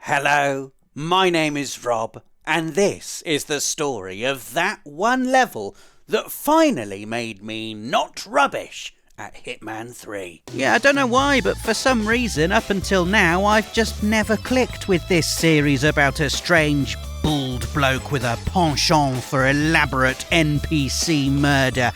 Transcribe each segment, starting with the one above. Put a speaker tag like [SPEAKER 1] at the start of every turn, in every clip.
[SPEAKER 1] Hello, my name is Rob, and this is the story of that one level that finally made me not rubbish at Hitman 3.
[SPEAKER 2] Yeah, I don't know why, but for some reason, up until now, I've just never clicked with this series about a strange, bald bloke with a penchant for elaborate NPC murder.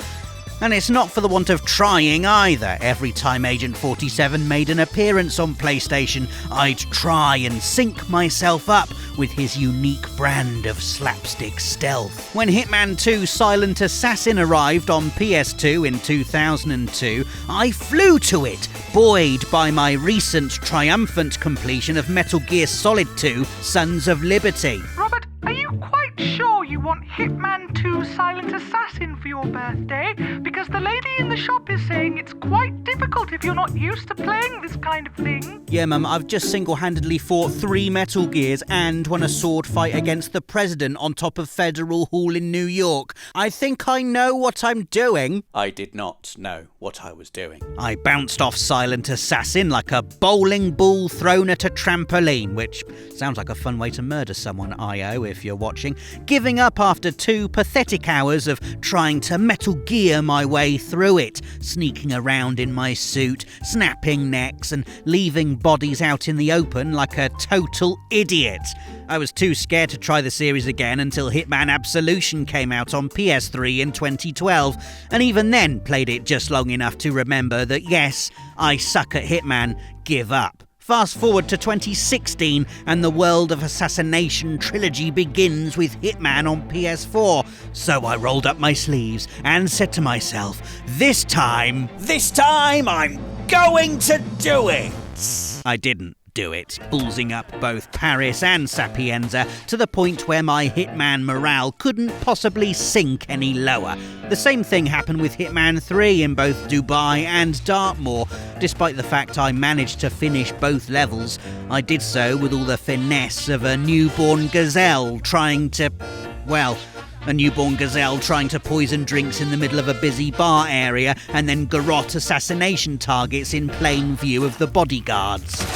[SPEAKER 2] And it's not for the want of trying either. Every time Agent 47 made an appearance on PlayStation, I'd try and sync myself up with his unique brand of slapstick stealth. When Hitman 2 Silent Assassin arrived on PS2 in 2002, I flew to it, buoyed by my recent triumphant completion of Metal Gear Solid 2 Sons of Liberty.
[SPEAKER 3] Robert, are you quite sure you want Hitman 2 Silent Assassin for your birthday? Because the lady in the shop is saying it's quite difficult if you're not used to playing this kind of thing.
[SPEAKER 2] Yeah, Mum, I've just single-handedly fought 3 Metal Gears and won a sword fight against the President on top of Federal Hall in New York. I think I know what I'm doing.
[SPEAKER 1] I did not know what I was doing.
[SPEAKER 2] I bounced off Silent Assassin like a bowling ball thrown at a trampoline, which sounds like a fun way to murder someone, I.O., if you're watching, giving up after 2 pathetic hours of trying to Metal Gear my way through it, sneaking around in my suit, snapping necks and leaving bodies out in the open like a total idiot. I was too scared to try the series again until Hitman Absolution came out on PS3 in 2012, and even then played it just long enough to remember that yes, I suck at Hitman, give up. Fast forward to 2016 and the World of Assassination trilogy begins with Hitman on PS4. So I rolled up my sleeves and said to myself, this time I'm going to do it. I didn't do it, ballsing up both Paris and Sapienza to the point where my Hitman morale couldn't possibly sink any lower. The same thing happened with Hitman 3 in both Dubai and Dartmoor. Despite the fact I managed to finish both levels, I did so with all the finesse of a newborn gazelle trying to poison drinks in the middle of a busy bar area and then garrote assassination targets in plain view of the bodyguards.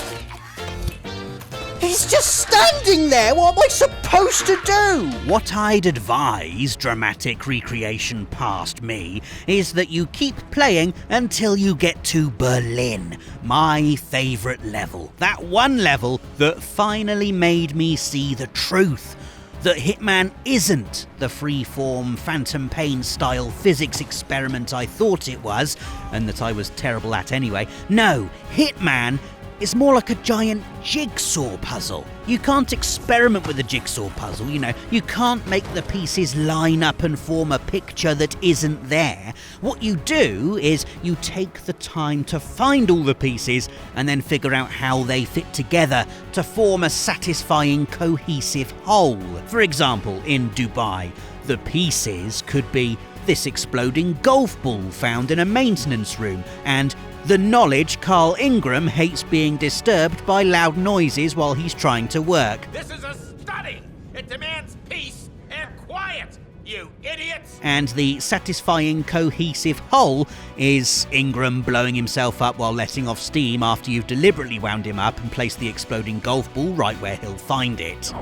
[SPEAKER 1] He's just standing there! What am I supposed to do?
[SPEAKER 2] What I'd advise, dramatic recreation past me, is that you keep playing until you get to Berlin, my favourite level. That one level that finally made me see the truth. That Hitman isn't the free-form Phantom Pain-style physics experiment I thought it was, and that I was terrible at anyway. No, Hitman is more like a giant jigsaw puzzle. You can't experiment with a jigsaw puzzle, you can't make the pieces line up and form a picture that isn't there. What you do is you take the time to find all the pieces and then figure out how they fit together to form a satisfying, cohesive whole. For example, in Dubai, the pieces could be this exploding golf ball found in a maintenance room, and the knowledge Carl Ingram hates being disturbed by loud noises while he's trying to work.
[SPEAKER 4] This is a study! It demands peace and quiet, you idiots!
[SPEAKER 2] And the satisfying, cohesive whole is Ingram blowing himself up while letting off steam after you've deliberately wound him up and placed the exploding golf ball right where he'll find it.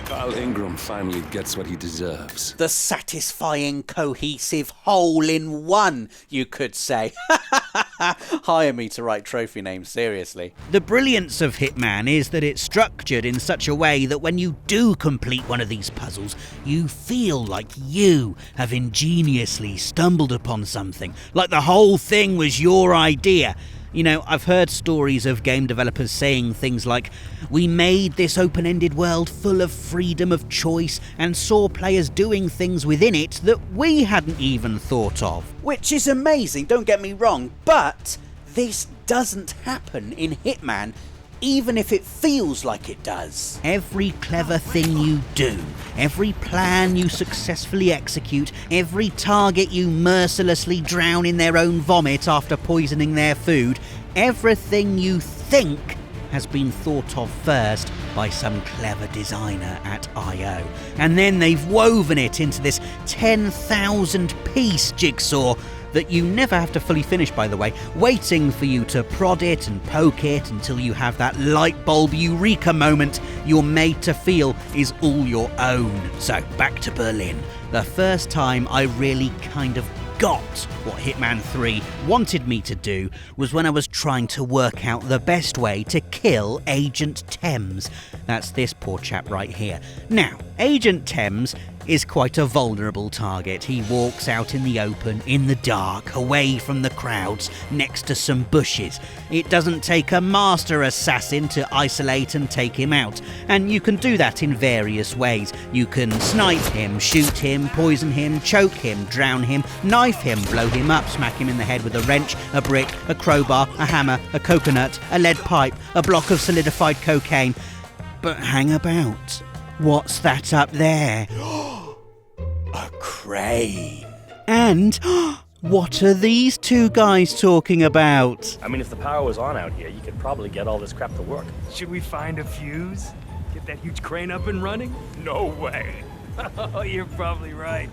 [SPEAKER 5] Carl Ingram finally gets what he deserves.
[SPEAKER 1] The satisfying, cohesive whole in one, you could say. Hire me to write trophy names, seriously.
[SPEAKER 2] The brilliance of Hitman is that it's structured in such a way that when you do complete one of these puzzles, you feel like you have ingeniously stumbled upon something, like the whole thing was your idea. I've heard stories of game developers saying things like, we made this open-ended world full of freedom of choice and saw players doing things within it that we hadn't even thought of.
[SPEAKER 1] Which is amazing, don't get me wrong, but this doesn't happen in Hitman, even if it feels like it does.
[SPEAKER 2] Every clever thing you do, every plan you successfully execute, every target you mercilessly drown in their own vomit after poisoning their food, everything you think has been thought of first by some clever designer at I.O. And then they've woven it into this 10,000-piece jigsaw that you never have to fully finish, by the way, waiting for you to prod it and poke it until you have that light bulb eureka moment you're made to feel is all your own. So, back to Berlin. The first time I really kind of got what Hitman 3 wanted me to do was when I was trying to work out the best way to kill Agent Thames. That's this poor chap right here. Now, Agent Thames is quite a vulnerable target. He walks out in the open, in the dark, away from the crowds, next to some bushes. It doesn't take a master assassin to isolate and take him out, and you can do that in various ways. You can snipe him, shoot him, poison him, choke him, drown him, knife him, blow him up, smack him in the head with a wrench, a brick, a crowbar, a hammer, a coconut, a lead pipe, a block of solidified cocaine. But hang about. What's that up there?
[SPEAKER 1] A crane.
[SPEAKER 2] And what are these two guys talking about?
[SPEAKER 6] I mean, if the power was on out here, you could probably get all this crap to work.
[SPEAKER 7] Should we find a fuse? Get that huge crane up and running?
[SPEAKER 6] No way.
[SPEAKER 7] Oh, you're probably right.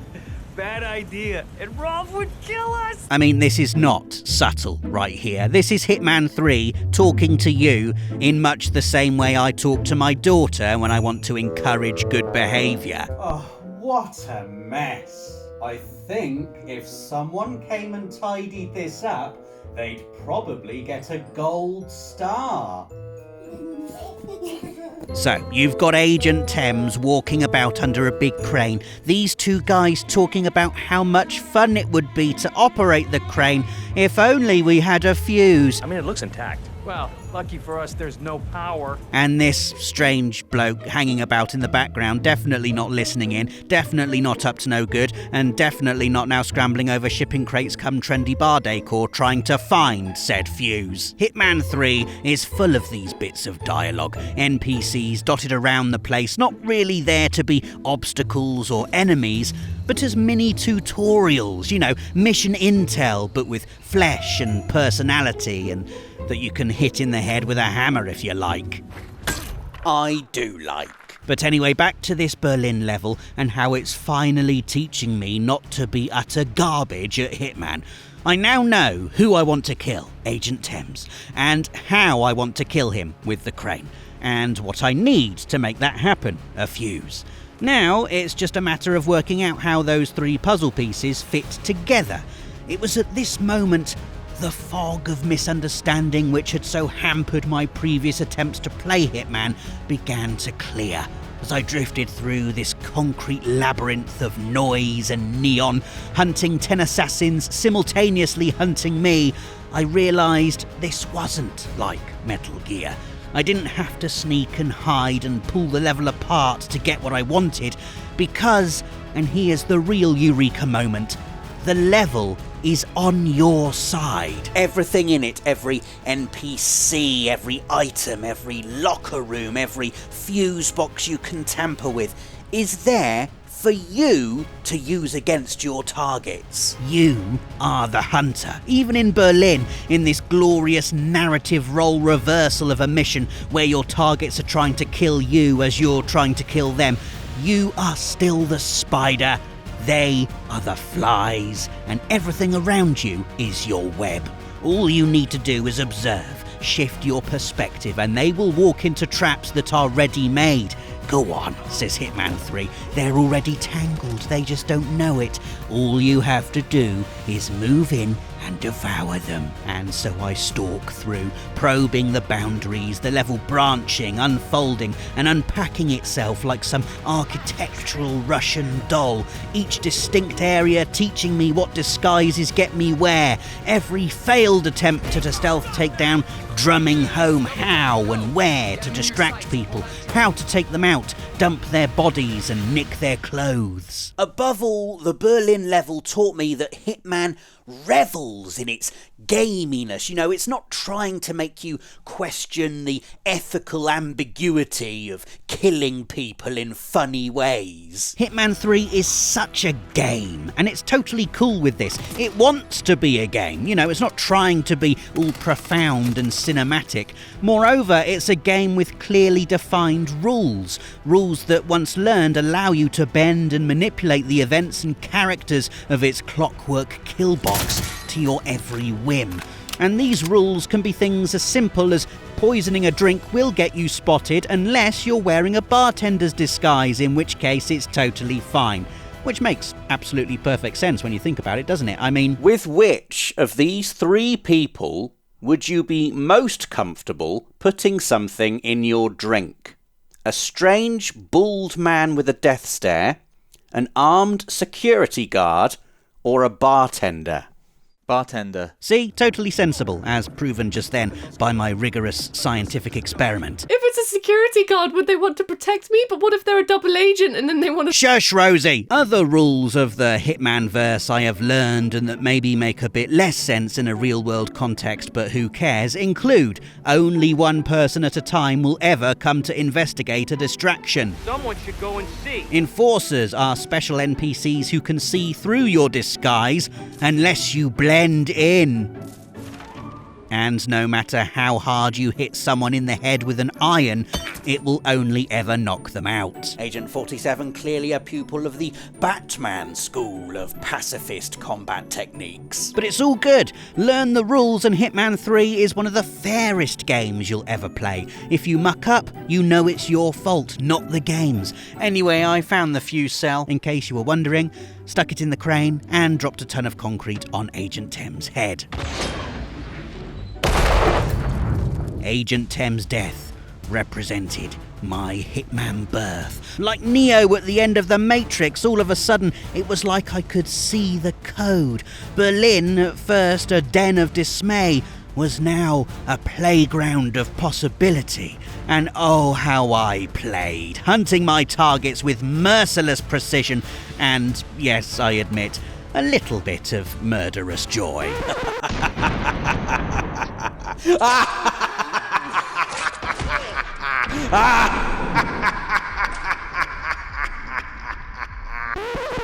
[SPEAKER 7] Bad idea. And Rob would kill us!
[SPEAKER 2] I mean, this is not subtle right here. This is Hitman 3 talking to you in much the same way I talk to my daughter when I want to encourage good behaviour.
[SPEAKER 1] Oh, what a mess. I think if someone came and tidied this up, they'd probably get a gold star.
[SPEAKER 2] So, you've got Agent Thames walking about under a big crane. These two guys talking about how much fun it would be to operate the crane if only we had a fuse.
[SPEAKER 6] I mean, it looks intact.
[SPEAKER 7] Well, lucky for us, there's no power.
[SPEAKER 2] And this strange bloke hanging about in the background, definitely not listening in, definitely not up to no good, and definitely not now scrambling over shipping crates come trendy bar decor trying to find said fuse. Hitman 3 is full of these bits of dialogue, NPCs dotted around the place, not really there to be obstacles or enemies, but as mini tutorials, you know, mission intel, but with flesh and personality, and that you can hit in the head with a hammer if you like.
[SPEAKER 1] I do like.
[SPEAKER 2] But anyway, back to this Berlin level and how it's finally teaching me not to be utter garbage at Hitman. I now know who I want to kill, Agent Thames, and how I want to kill him with the crane, and what I need to make that happen, a fuse. Now it's just a matter of working out how those three puzzle pieces fit together. It was at this moment the fog of misunderstanding which had so hampered my previous attempts to play Hitman began to clear. As I drifted through this concrete labyrinth of noise and neon, hunting 10 assassins simultaneously hunting me, I realised this wasn't like Metal Gear. I didn't have to sneak and hide and pull the level apart to get what I wanted, because, and here's the real eureka moment, the level is on your side.
[SPEAKER 1] Everything in it, every NPC, every item, every locker room, every fuse box you can tamper with, is there for you to use against your targets.
[SPEAKER 2] You are the hunter. Even in Berlin, in this glorious narrative role reversal of a mission where your targets are trying to kill you as you're trying to kill them, you are still the spider. They are the flies, and everything around you is your web. All you need to do is observe, shift your perspective, and they will walk into traps that are ready-made. Go on, says Hitman 3. They're already tangled, they just don't know it. All you have to do is move in and devour them. And so I stalk through, probing the boundaries, the level branching, unfolding, and unpacking itself like some architectural Russian doll, each distinct area teaching me what disguises get me where, every failed attempt at a stealth takedown drumming home how and where to distract people, how to take them out, dump their bodies and nick their clothes.
[SPEAKER 1] Above all, the Berlin level taught me that Hitman revels in its gaminess. You know, it's not trying to make you question the ethical ambiguity of killing people in funny ways.
[SPEAKER 2] Hitman 3 is such a game, and it's totally cool with this. It wants to be a game, you know, it's not trying to be all profound and cinematic. Moreover, it's a game with clearly defined rules. Rules that, once learned, allow you to bend and manipulate the events and characters of its clockwork kill box to your every whim. And these rules can be things as simple as poisoning a drink will get you spotted unless you're wearing a bartender's disguise, in which case it's totally fine. Which makes absolutely perfect sense when you think about it, doesn't it? I mean,
[SPEAKER 1] with which of these three people would you be most comfortable putting something in your drink? A strange, bald man with a death stare, an armed security guard, or a bartender?
[SPEAKER 8] Bartender.
[SPEAKER 2] See, totally sensible, as proven just then by my rigorous scientific experiment.
[SPEAKER 9] If it's a security guard, would they want to protect me? But what if they're a double agent and then they want to...
[SPEAKER 2] Shush, Rosie! Other rules of the Hitman verse I have learned and that maybe make a bit less sense in a real-world context, but who cares, include only one person at a time will ever come to investigate a distraction.
[SPEAKER 7] Someone should go and see.
[SPEAKER 2] Enforcers are special NPCs who can see through your disguise unless you blend in. And no matter how hard you hit someone in the head with an iron, it will only ever knock them out.
[SPEAKER 1] Agent 47, clearly a pupil of the Batman school of pacifist combat techniques.
[SPEAKER 2] But it's all good. Learn the rules and Hitman 3 is one of the fairest games you'll ever play. If you muck up, you know it's your fault, not the game's. Anyway, I found the fuse cell, in case you were wondering, stuck it in the crane, and dropped a ton of concrete on Agent Tem's head. Agent Tem's death represented my Hitman birth. Like Neo at the end of The Matrix, all of a sudden it was like I could see the code. Berlin, at first a den of dismay, was now a playground of possibility. And oh, how I played, hunting my targets with merciless precision and, yes, I admit, a little bit of murderous joy.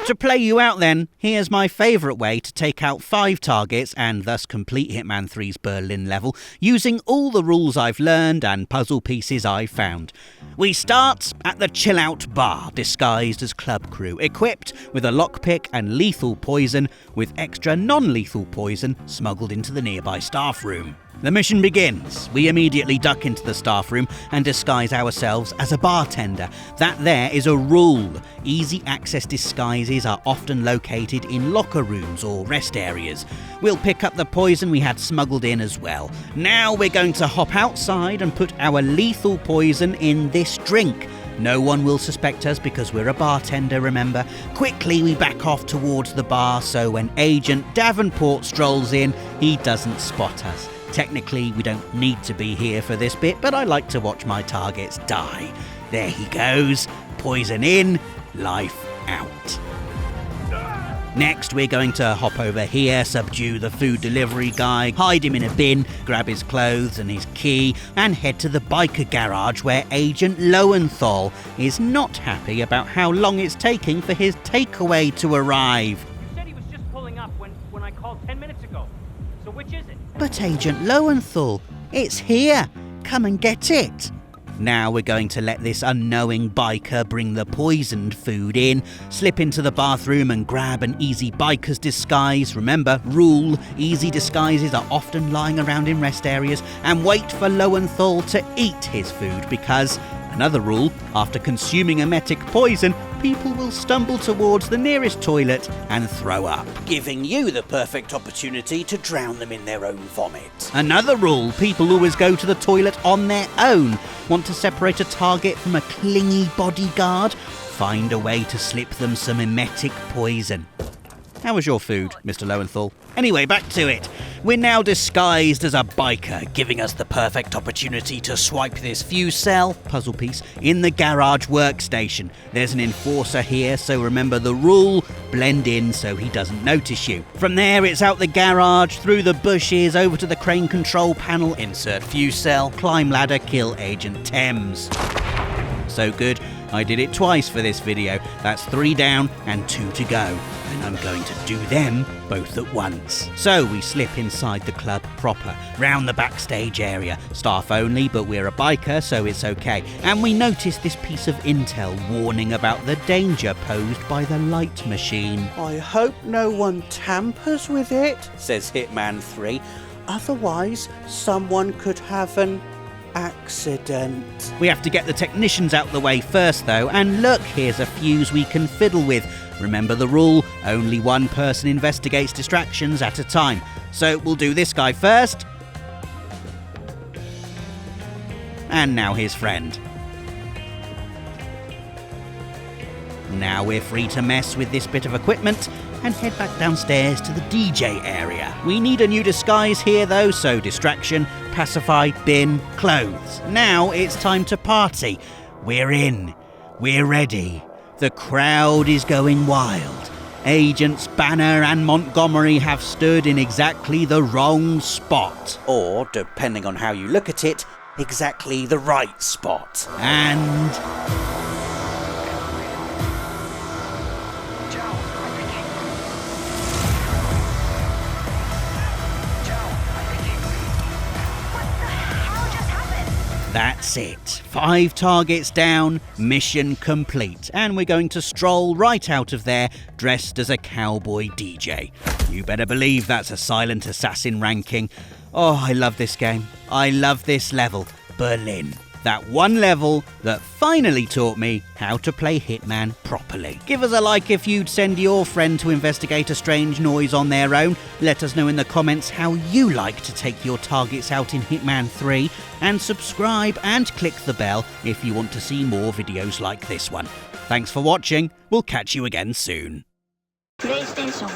[SPEAKER 2] To play you out then, here's my favourite way to take out 5 targets and thus complete Hitman 3's Berlin level using all the rules I've learned and puzzle pieces I've found. We start at the Chill Out Bar, disguised as club crew, equipped with a lockpick and lethal poison, with extra non-lethal poison smuggled into the nearby staff room. The mission begins. We immediately duck into the staff room and disguise ourselves as a bartender. That there is a rule. Easy access disguises are often located in locker rooms or rest areas. We'll pick up the poison we had smuggled in as well. Now we're going to hop outside and put our lethal poison in this drink. No one will suspect us because we're a bartender, remember? Quickly we back off towards the bar so when Agent Davenport strolls in, he doesn't spot us. Technically, we don't need to be here for this bit, but I like to watch my targets die. There he goes. Poison in, life out. Next, we're going to hop over here, subdue the food delivery guy, hide him in a bin, grab his clothes and his key, and head to the biker garage where Agent Lowenthal is not happy about how long it's taking for his takeaway to arrive.
[SPEAKER 7] You said he was just pulling up when I called 10 minutes ago. So which is it?
[SPEAKER 2] But Agent Lowenthal, it's here. Come and get it. Now we're going to let this unknowing biker bring the poisoned food in, slip into the bathroom and grab an easy biker's disguise. Remember, rule, easy disguises are often lying around in rest areas, and wait for Lowenthal to eat his food because, another rule, after consuming emetic poison, people will stumble towards the nearest toilet and throw up,
[SPEAKER 1] giving you the perfect opportunity to drown them in their own vomit.
[SPEAKER 2] Another rule, people always go to the toilet on their own. Want to separate a target from a clingy bodyguard? Find a way to slip them some emetic poison. How was your food, Mr. Lowenthal? Anyway, back to it. We're now disguised as a biker, giving us the perfect opportunity to swipe this fuse cell, puzzle piece, in the garage workstation. There's an enforcer here, so remember the rule, blend in so he doesn't notice you. From there, it's out the garage, through the bushes, over to the crane control panel, insert fuse cell, climb ladder, kill Agent Thames. So good, I did it twice for this video. That's 3 down and 2 to go. And I'm going to do them both at once. So we slip inside the club proper, round the backstage area. Staff only, but we're a biker, so it's okay. And we notice this piece of intel warning about the danger posed by the light machine.
[SPEAKER 1] I hope no one tampers with it, says Hitman 3. Otherwise, someone could have an accident.
[SPEAKER 2] We have to get the technicians out the way first though, and look, here's a fuse we can fiddle with. Remember the rule, only one person investigates distractions at a time. So we'll do this guy first. And now his friend. Now we're free to mess with this bit of equipment and head back downstairs to the DJ area. We need a new disguise here though, so distraction, pacify, bin, clothes. Now it's time to party. We're in. We're ready. The crowd is going wild. Agents Banner and Montgomery have stood in exactly the wrong spot.
[SPEAKER 1] Or, depending on how you look at it, exactly the right spot.
[SPEAKER 2] And that's it. 5 targets down, mission complete. And we're going to stroll right out of there dressed as a cowboy DJ. You better believe that's a silent assassin ranking. Oh, I love this game. I love this level. Berlin. That one level that finally taught me how to play Hitman properly. Give us a like if you'd send your friend to investigate a strange noise on their own. Let us know in the comments how you like to take your targets out in Hitman 3. And subscribe and click the bell if you want to see more videos like this one. Thanks for watching. We'll catch you again soon.
[SPEAKER 8] PlayStation